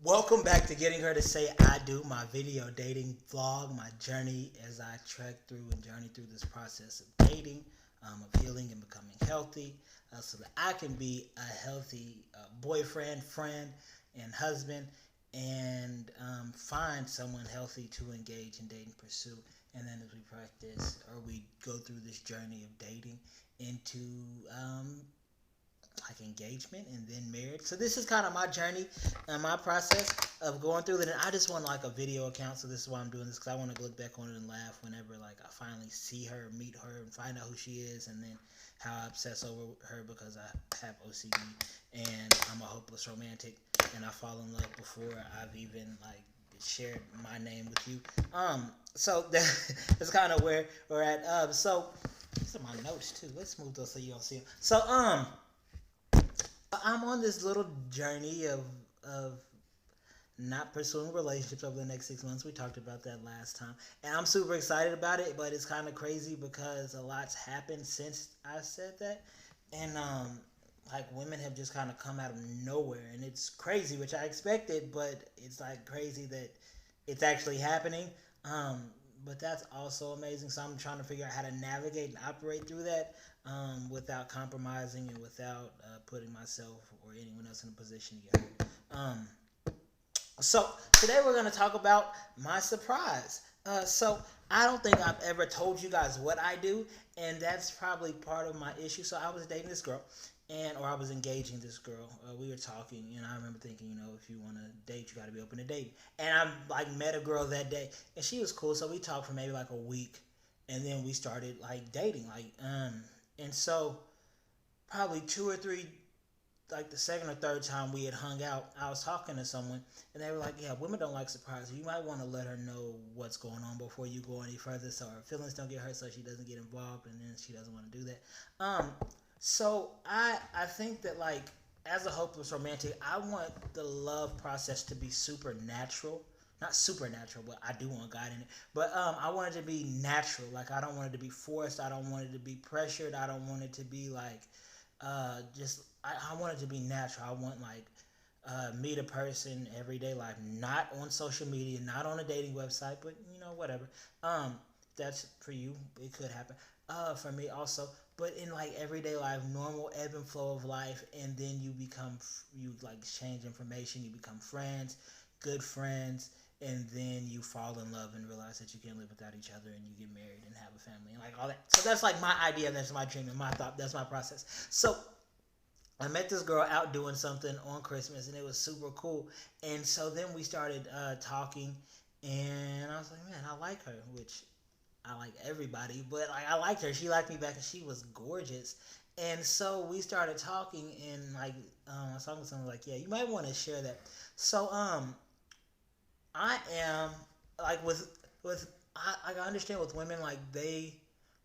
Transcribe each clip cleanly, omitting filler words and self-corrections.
Welcome back to Getting Her to Say I Do, my video dating vlog, my journey as I trek through and journey through this process of dating, of healing and becoming healthy, so that I can be a healthy boyfriend, friend, and husband, and find someone healthy to engage and date and pursue. And then as we practice or we go through this journey of dating into like engagement and then marriage. So this is kind of my journey and my process of going through it. And I just want like a video account. So this is why I'm doing this, because I want to look back on it and laugh whenever like I finally see her, meet her, and find out who she is, and then how I obsess over her because I have OCD and I'm a hopeless romantic and I fall in love before I've even like shared my name with you. So that's kind of where we're at. So these are my notes too. Let's move those so you don't see them. So I'm on this little journey of not pursuing relationships over the next 6 months. We talked about that last time, and I'm super excited about it. But it's kind of crazy because a lot's happened since I said that, and like women have just kind of come out of nowhere, and it's crazy, which I expected, but it's like crazy that it's actually happening. Um, but that's also amazing. So I'm trying to figure out how to navigate and operate through that without compromising and without putting myself or anyone else in a position to get hurt. So today we're going to talk about my surprise. So I don't think I've ever told you guys what I do, and that's probably part of my issue. So I was dating this girl, or I was engaging this girl. We were talking, and I remember thinking, if you want to date, you got to be open to dating. And I like met a girl that day, and she was cool. So we talked for maybe like a week, and then we started like dating, and so probably two or three, like the second or third time we had hung out, I was talking to someone, and they were like, "Yeah, women don't like surprises. You might want to let her know what's going on before you go any further, so her feelings don't get hurt, so she doesn't get involved, and then she doesn't want to do that." So I think that like as a hopeless romantic, I want the love process to be supernatural. Not supernatural, but I do want God in it. But I want it to be natural. Like I don't want it to be forced. I don't want it to be pressured. I don't want it to be like just I want it to be natural. I want like meet a person everyday life, not on social media, not on a dating website, but whatever. That's for you. It could happen. For me also, but in like everyday life, normal ebb and flow of life, and then you like exchange information, you become friends, good friends, and then you fall in love and realize that you can't live without each other, and you get married and have a family and like all that. So that's like my idea, that's my dream and my thought, that's my process. So I met this girl out doing something on Christmas, and it was super cool. And so then we started talking, and I was like, man, I like her, which I like everybody, but like I liked her. She liked me back, and she was gorgeous. And so we started talking, and like I was talking to someone like, yeah, you might want to share that. So I am like with I understand with women like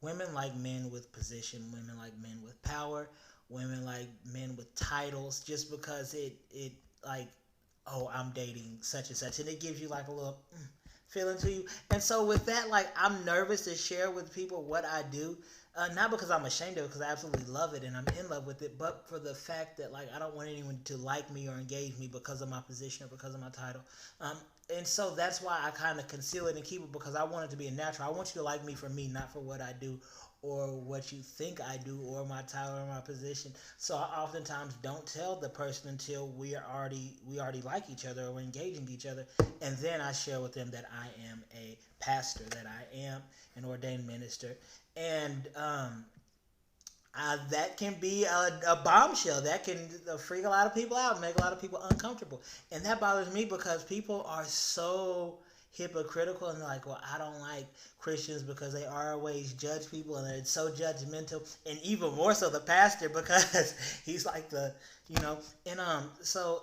women like men with position, women like men with power, women like men with titles, just because it like, oh, I'm dating such and such, and it gives you like a little feeling to you. And so with that, like I'm nervous to share with people what I do. Not because I'm ashamed of it, because I absolutely love it and I'm in love with it, but for the fact that like I don't want anyone to like me or engage me because of my position or because of my title. Um, and so that's why I kind of conceal it and keep it, because I want it to be a natural. I want you to like me for me, not for what I do or what you think I do or my title or my position. So I oftentimes don't tell the person until we already like each other or we're engaging each other, and then I share with them that I am a pastor, that I am an ordained minister, and that can be a bombshell. That can freak a lot of people out, make a lot of people uncomfortable. And that bothers me because people are so hypocritical and like, well, I don't like Christians because they always judge people and they're so judgmental. And even more so the pastor, because he's like and so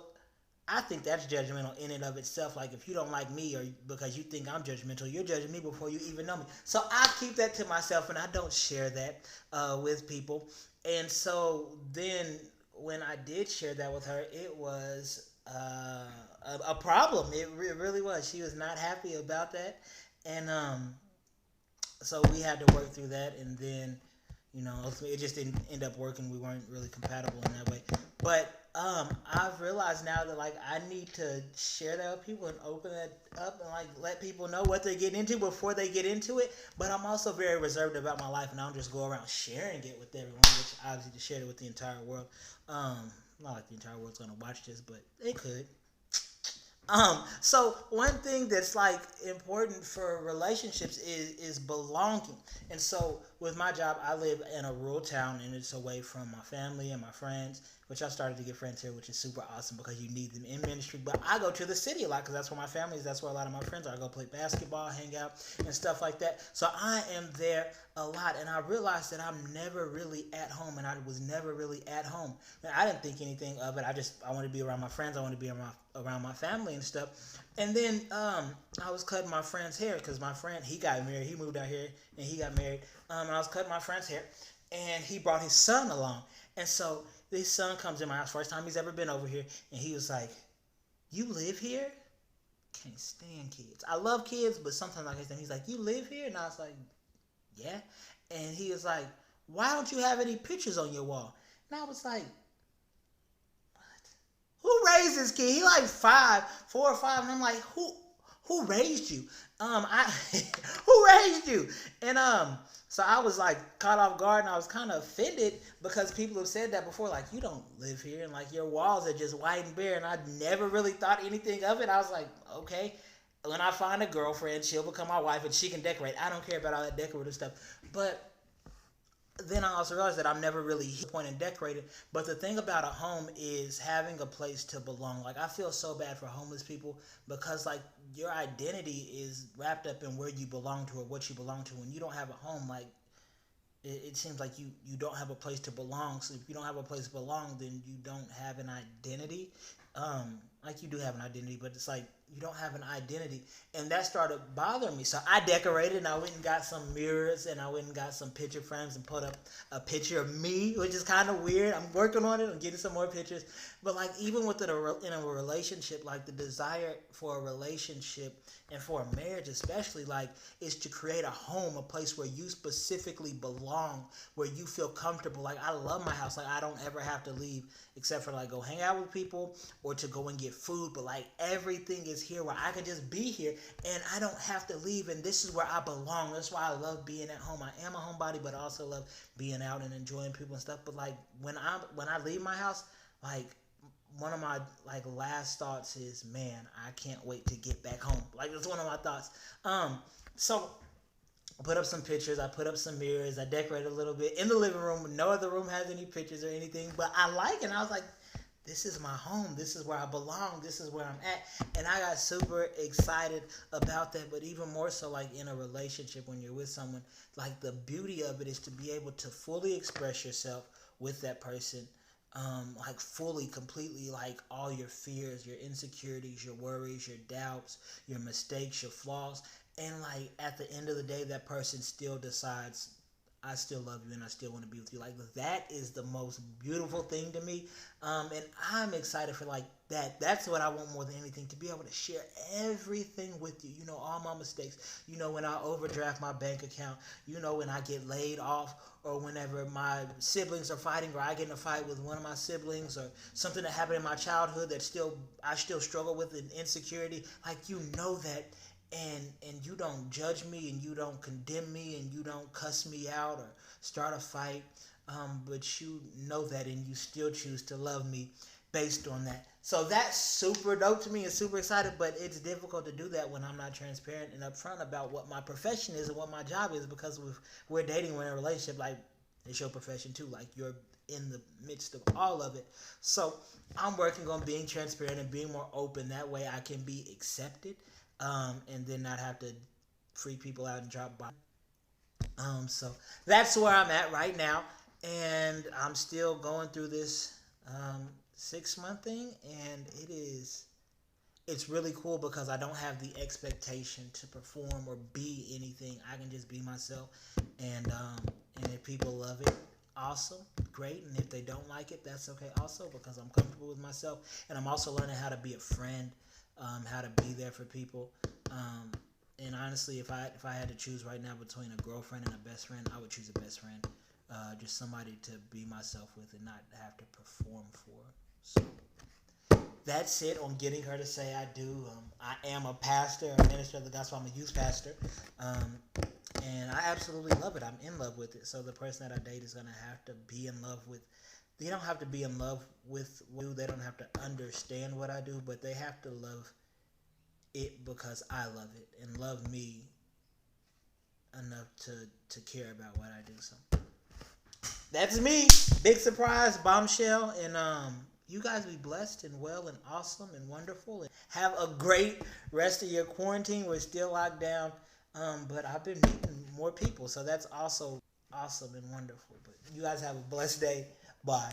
I think that's judgmental in and of itself. Like if you don't like me or because you think I'm judgmental, you're judging me before you even know me. So I keep that to myself and I don't share that with people. And so then when I did share that with her, it was a problem. It really was. She was not happy about that, and so we had to work through that. And then ultimately it just didn't end up working. We weren't really compatible in that way, but I've realized now that like I need to share that with people and open it up and like let people know what they're getting into before they get into it. But I'm also very reserved about my life, and I don't just go around sharing it with everyone, which obviously to share it with the entire world. Not like the entire world's gonna watch this, but they could. So one thing that's like important for relationships is belonging. And so with my job, I live in a rural town and it's away from my family and my friends, which I started to get friends here, which is super awesome because you need them in ministry. But I go to the city a lot because that's where my family is. That's where a lot of my friends are. I go play basketball, hang out, and stuff like that. So I am there a lot, and I realized that I'm never really at home, and I was never really at home. And I didn't think anything of it. I want to be around my friends. I want to be around my family and stuff. And then I was cutting my friend's hair because my friend, he got married. He moved out here and he got married. And I was cutting my friend's hair, and he brought his son along. And so this son comes in my house, first time he's ever been over here, and he was like, "You live here?" Can't stand kids. I love kids, but sometimes I can't stand. He's like, "You live here?" And I was like, "Yeah." And he was like, "Why don't you have any pictures on your wall?" And I was like, who raised this kid? He like 4 or 5, and I'm like, who raised you? I who raised you? And so I was like caught off guard, and I was kind of offended because people have said that before, like you don't live here, and like your walls are just white and bare, and I never really thought anything of it. I was like, okay. When I find a girlfriend, she'll become my wife, and she can decorate. I don't care about all that decorative stuff, but then I also realized that I'm never really hit the point in decorating. But the thing about a home is having a place to belong. Like I feel so bad for homeless people because like your identity is wrapped up in where you belong to or what you belong to. When you don't have a home, like it seems like you don't have a place to belong. So if you don't have a place to belong, then you don't have an identity. Like you do have an identity, but it's like you don't have an identity, and that started bothering me. So I decorated, and I went and got some mirrors, and I went and got some picture frames, and put up a picture of me, which is kind of weird. I'm working on it. I'm getting some more pictures, but like even within in a relationship, like the desire for a relationship and for a marriage, especially, like is to create a home, a place where you specifically belong, where you feel comfortable. Like I love my house. Like I don't ever have to leave except for like go hang out with people or to go and get food, but like everything is here where I can just be here and I don't have to leave, and this is where I belong. That's why I love being at home. I am a homebody, but I also love being out and enjoying people and stuff. But like when I leave my house, like one of my like last thoughts is, man, I can't wait to get back home. Like that's one of my thoughts. So I put up some pictures. I put up some mirrors. I decorated a little bit in the living room. No other room has any pictures or anything, but I like it. And I was like, this is my home. This is where I belong. This is where I'm at. And I got super excited about that. But even more so, like in a relationship, when you're with someone, like the beauty of it is to be able to fully express yourself with that person. Like fully, completely, like all your fears, your insecurities, your worries, your doubts, your mistakes, your flaws. And like at the end of the day, that person still decides, I still love you and I still want to be with you. Like that is the most beautiful thing to me. And I'm excited for like that. That's what I want more than anything, to be able to share everything with you. You know, all my mistakes. You know, when I overdraft my bank account. You know, when I get laid off, or whenever my siblings are fighting, or I get in a fight with one of my siblings, or something that happened in my childhood that I still struggle with, an insecurity. Like you know that, and you don't judge me, and you don't condemn me, and you don't cuss me out or start a fight, but you know that, and you still choose to love me based on that. So that's super dope to me and super excited, but it's difficult to do that when I'm not transparent and upfront about what my profession is and what my job is, because we're dating, we're in a relationship, like it's your profession too, like you're in the midst of all of it. So I'm working on being transparent and being more open. That way I can be accepted, and then not have to freak people out and drop by. So that's where I'm at right now, and I'm still going through this 6 month thing, and it's really cool because I don't have the expectation to perform or be anything. I can just be myself, and if people love it, awesome, great, and if they don't like it, that's okay also, because I'm comfortable with myself, and I'm also learning how to be a friend, how to be there for people. And honestly, if I had to choose right now between a girlfriend and a best friend, I would choose a best friend. Just somebody to be myself with and not have to perform for. So that's it on getting her to say I do. I am a pastor, a minister of the gospel. I'm a youth pastor. And I absolutely love it. I'm in love with it. So the person that I date is going to have to be in love with. They don't have to be in love with what I do. They don't have to understand what I do, but they have to love it because I love it and love me enough to care about what I do. So that's me. Big surprise, bombshell, and you guys be blessed and well and awesome and wonderful and have a great rest of your quarantine. We're still locked down, but I've been meeting more people, so that's also awesome and wonderful. But you guys have a blessed day. Bye.